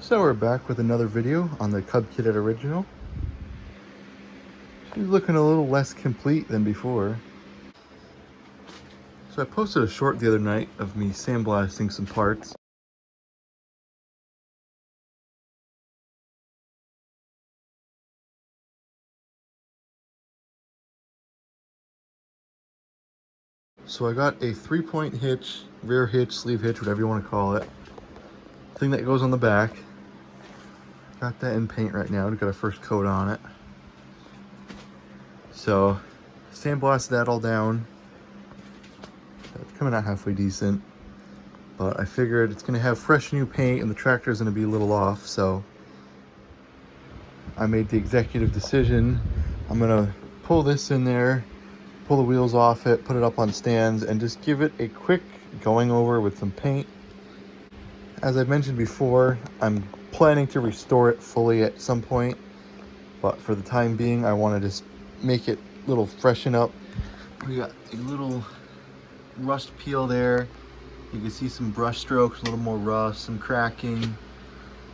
So we're back with another video on the Cub Cadet original. She's looking a little less complete than before. So I posted a short the other night of me sandblasting some parts. So I got a 3-point hitch, rear hitch, sleeve hitch, whatever you want to call it. Thing that goes on the back. Got that in paint right now. Got a first coat on it. So sandblasted that all down. It's coming out halfway decent. But I figured it's going to have fresh new paint and the tractor is going to be a little off. So I made the executive decision. I'm going to pull this in there, pull the wheels off it, put it up on stands, and just give it a quick going over with some paint. As I mentioned before, I'm planning to restore it fully at some point, but for the time being, I want to just make it a little freshen up. We got a little rust peel there. You can see some brush strokes, a little more rust, some cracking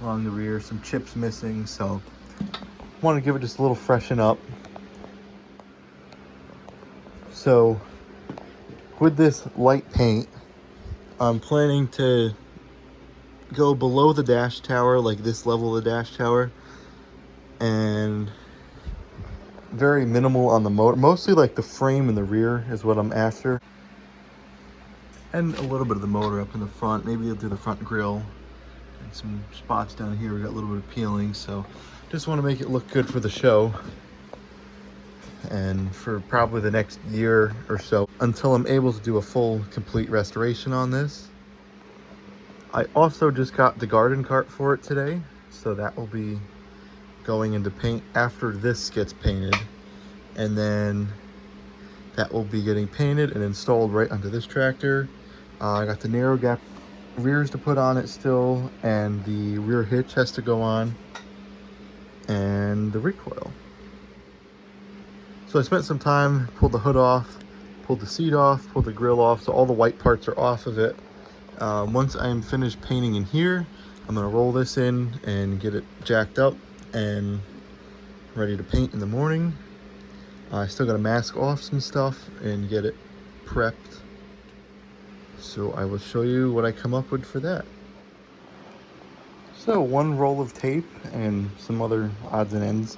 along the rear, some chips missing, so I want to give it just a little freshen up. So with this light paint, I'm planning to go below the dash tower, like this level of the dash tower, and very minimal on the motor, mostly like the frame in the rear is what I'm after, and a little bit of the motor up in the front. Maybe I'll do the front grille and some spots down here. We got a little bit of peeling, so just want to make it look good for the show and for probably the next year or so until I'm able to do a full complete restoration on this. I also just got the garden cart for it today, so that will be going into paint after this gets painted, and then that will be getting painted and installed right onto this tractor. I got the narrow gap rears to put on it still, and the rear hitch has to go on, and the recoil. So I spent some time, pulled the hood off, pulled the seat off, pulled the grill off, so all the white parts are off of it. Once I'm finished painting in here, I'm gonna roll this in and get it jacked up and ready to paint in the morning. I still gotta mask off some stuff and get it prepped. So I will show you what I come up with for that. So one roll of tape and some other odds and ends,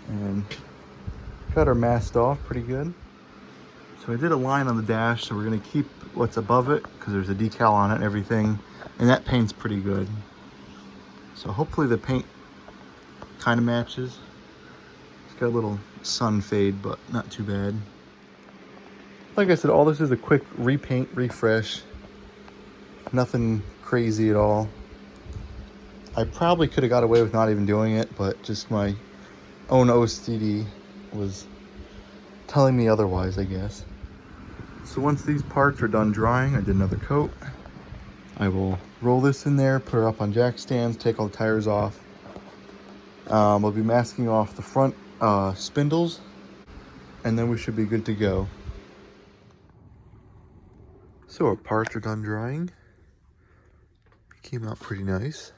and got her masked off pretty good. So I did a line on the dash, so we're gonna keep what's above it because there's a decal on it and everything, and that paint's pretty good. So hopefully the paint kind of matches. It's got a little sun fade, but not too bad. Like I said, all this is a quick repaint, refresh. Nothing crazy at all. I probably could have got away with not even doing it, but just my own OCD was telling me otherwise, I guess. So once these parts are done drying, I did another coat. I will roll this in there, put it up on jack stands, take all the tires off. I'll be masking off the front spindles, and then we should be good to go. So our parts are done drying. Came out pretty nice.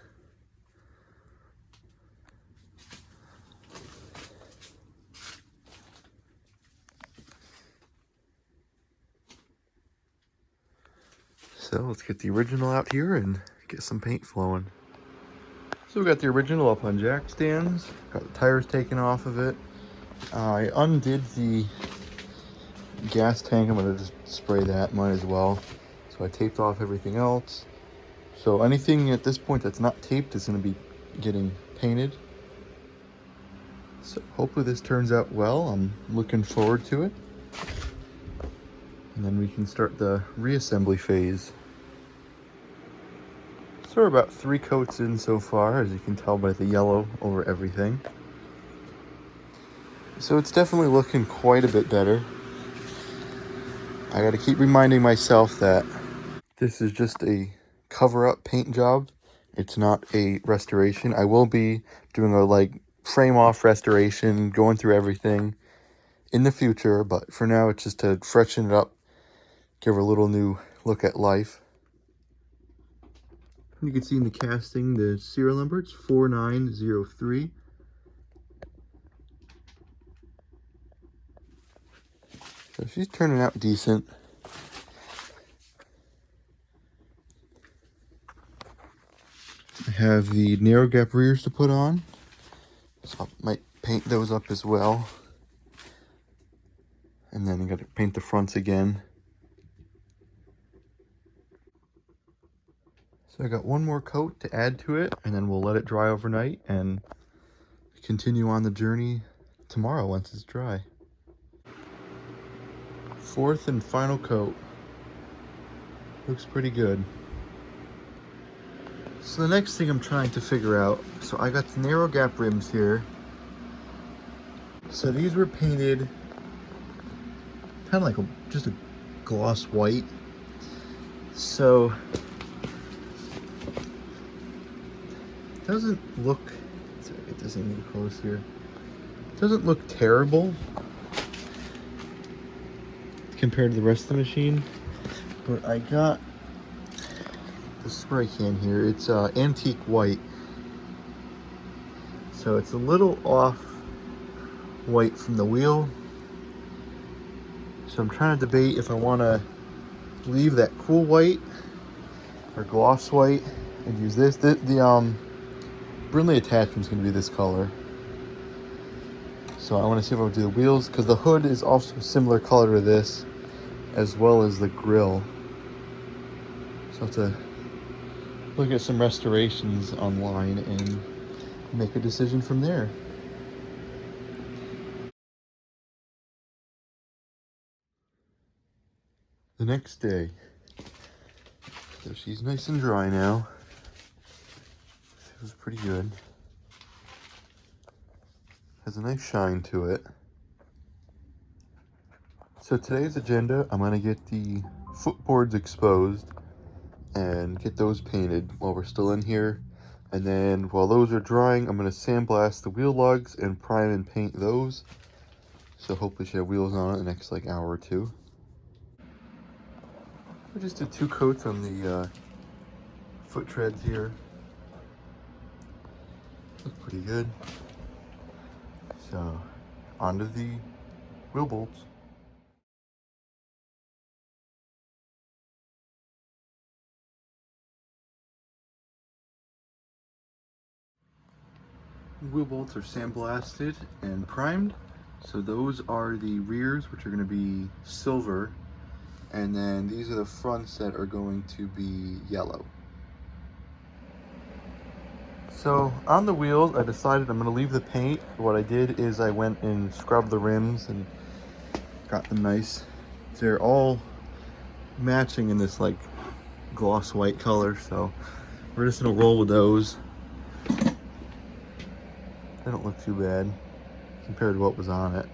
So let's get the original out here and get some paint flowing. So we got the original up on jack stands, got the tires taken off of it. I undid the gas tank. I'm gonna just spray that, might as well. So I taped off everything else. So anything at this point that's not taped is gonna be getting painted. So hopefully this turns out well. I'm looking forward to it. And then we can start the reassembly phase. So we're about 3 coats in so far, as you can tell by the yellow over everything. So it's definitely looking quite a bit better. I gotta keep reminding myself that this is just a cover-up paint job. It's not a restoration. I will be doing a frame-off restoration, going through everything in the future, but for now it's just to freshen it up, give her a little new look at life. You can see in the casting the serial number, it's 4903. So she's turning out decent. I have the narrow gap rears to put on, so I might paint those up as well. And then I got to paint the fronts again. So I got one more coat to add to it, and then we'll let it dry overnight and continue on the journey tomorrow once it's dry. Fourth and final coat. Looks pretty good. So the next thing I'm trying to figure out, so I got the narrow gap rims here. So these were painted kind of like just a gloss white. So it doesn't look, let's see if I get this in close here. It doesn't look terrible compared to the rest of the machine, but I got the spray can here. It's antique white, so it's a little off white from the wheel. So I'm trying to debate if I want to leave that cool white or gloss white and use this. The Brindley attachment is going to be this color. So I want to see if I would do the wheels, because the hood is also a similar color to this, as well as the grill. So I have to look at some restorations online and make a decision from there. The next day. So she's nice and dry now. Feels pretty good. Has a nice shine to it. So today's agenda, I'm gonna get the footboards exposed and get those painted while we're still in here. And then while those are drying, I'm gonna sandblast the wheel lugs and prime and paint those. So hopefully she have wheels on it in the next like hour or two. I just did 2 coats on the foot treads here. Look pretty good. So onto the wheel bolts. Wheel bolts are sandblasted and primed. So those are the rears, which are going to be silver, and then these are the fronts that are going to be yellow. So on the wheels, I decided I'm going to leave the paint. What I did is I went and scrubbed the rims and got them nice. They're all matching in this like gloss white color, so we're just going to roll with those. They don't look too bad compared to what was on it.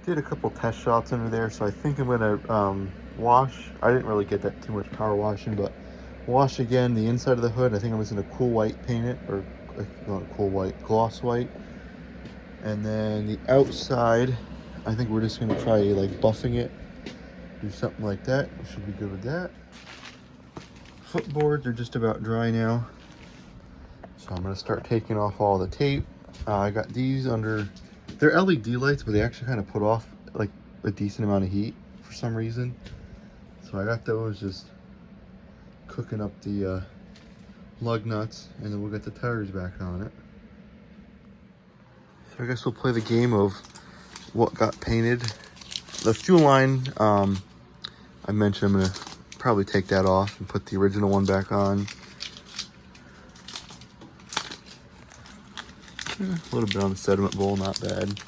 Did a couple test shots under there, so I think I'm gonna wash. I didn't really get that too much power washing, but wash again the inside of the hood. I think I'm just gonna cool white paint it, or not cool white, gloss white. And then the outside, I think we're just gonna try like buffing it, do something like that. We should be good with that. Footboards are just about dry now, so I'm gonna start taking off all the tape. I got these under, they're LED lights, but they actually kind of put off like a decent amount of heat for some reason. So I got those just cooking up the lug nuts, and then we'll get the tires back on it. So I guess we'll play the game of what got painted. The fuel line, I mentioned I'm gonna probably take that off and put the original one back on. A little bit on the sediment bowl, not bad.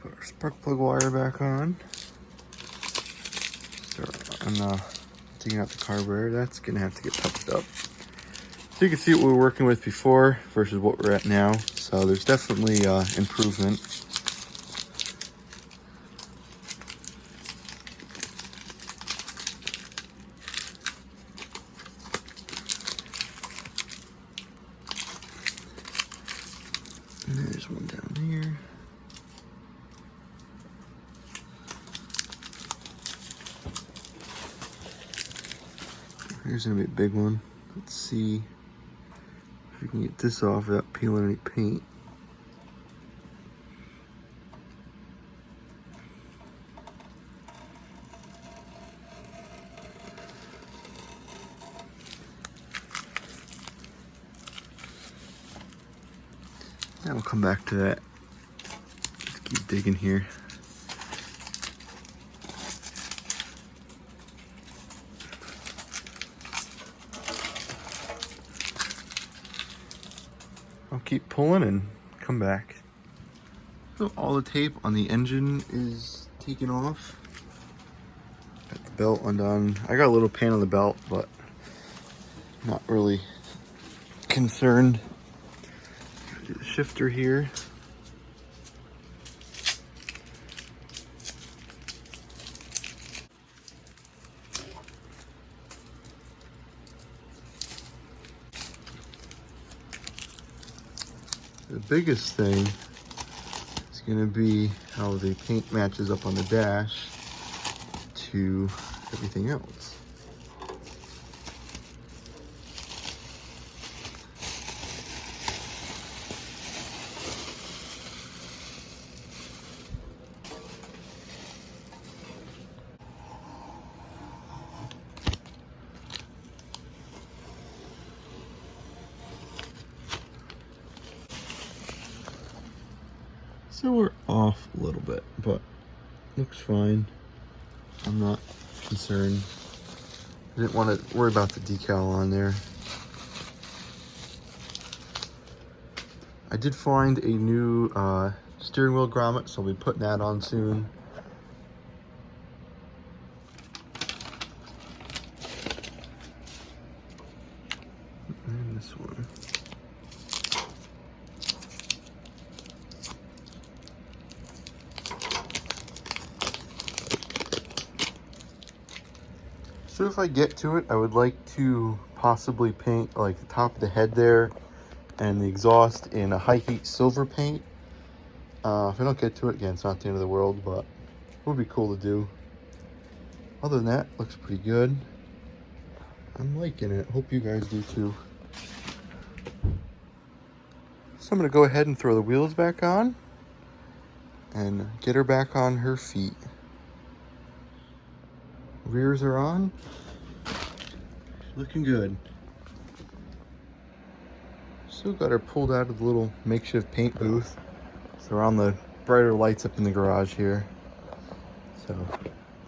Put our spark plug wire back on. Start taking out the carburetor. That's gonna have to get touched up. So you can see what we were working with before versus what we're at now. So there's definitely improvement. Here's gonna be a big one. Let's see if we can get this off without peeling any paint. And we'll come back to that. Let's keep digging here. I'll keep pulling and come back. So all the tape on the engine is taken off. Got the belt undone. I got a little pain on the belt, but not really concerned. Got the shifter here. The biggest thing is going to be how the paint matches up on the dash to everything else. So we're off a little bit, but looks fine. I'm not concerned. I didn't want to worry about the decal on there. I did find a new steering wheel grommet, so I'll be putting that on soon. And this one. So if I get to it, I would like to possibly paint like the top of the head there and the exhaust in a high heat silver paint. If I don't get to it, again, it's not the end of the world, but it would be cool to do. Other than that, looks pretty good. I'm liking it. Hope you guys do too. So I'm gonna go ahead and throw the wheels back on and get her back on her feet. Rears are on. Looking good. Still got her pulled out of the little makeshift paint booth. So we're on the brighter lights up in the garage here. So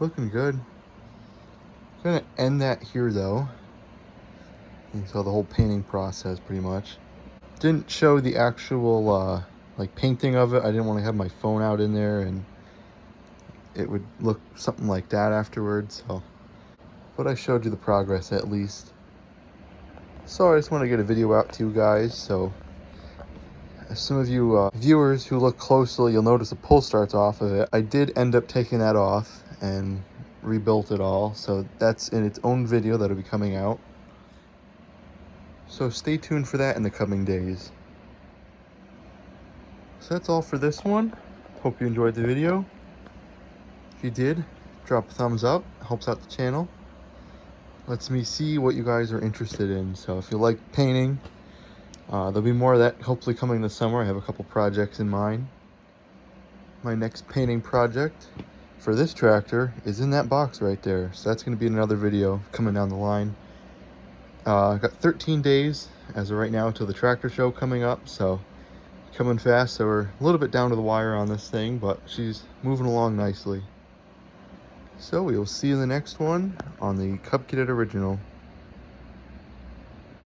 looking good. Gonna end that here though. You saw the whole painting process pretty much. Didn't show the actual like painting of it. I didn't want to have my phone out in there and it would look something like that afterwards, so. But I showed you the progress at least. So I just want to get a video out to you guys, so. Some of you viewers who look closely, you'll notice a pull starts off of it. I did end up taking that off and rebuilt it all, so that's in its own video that'll be coming out. So stay tuned for that in the coming days. So that's all for this one. Hope you enjoyed the video. If you did, drop a thumbs up, helps out the channel. Lets me see what you guys are interested in. So if you like painting, there'll be more of that hopefully coming this summer. I have a couple projects in mind. My next painting project for this tractor is in that box right there. So that's gonna be another video coming down the line. I've got 13 days as of right now until the tractor show coming up. So coming fast, so we're a little bit down to the wire on this thing, but she's moving along nicely. So we will see you in the next one on the Cub Cadet Original.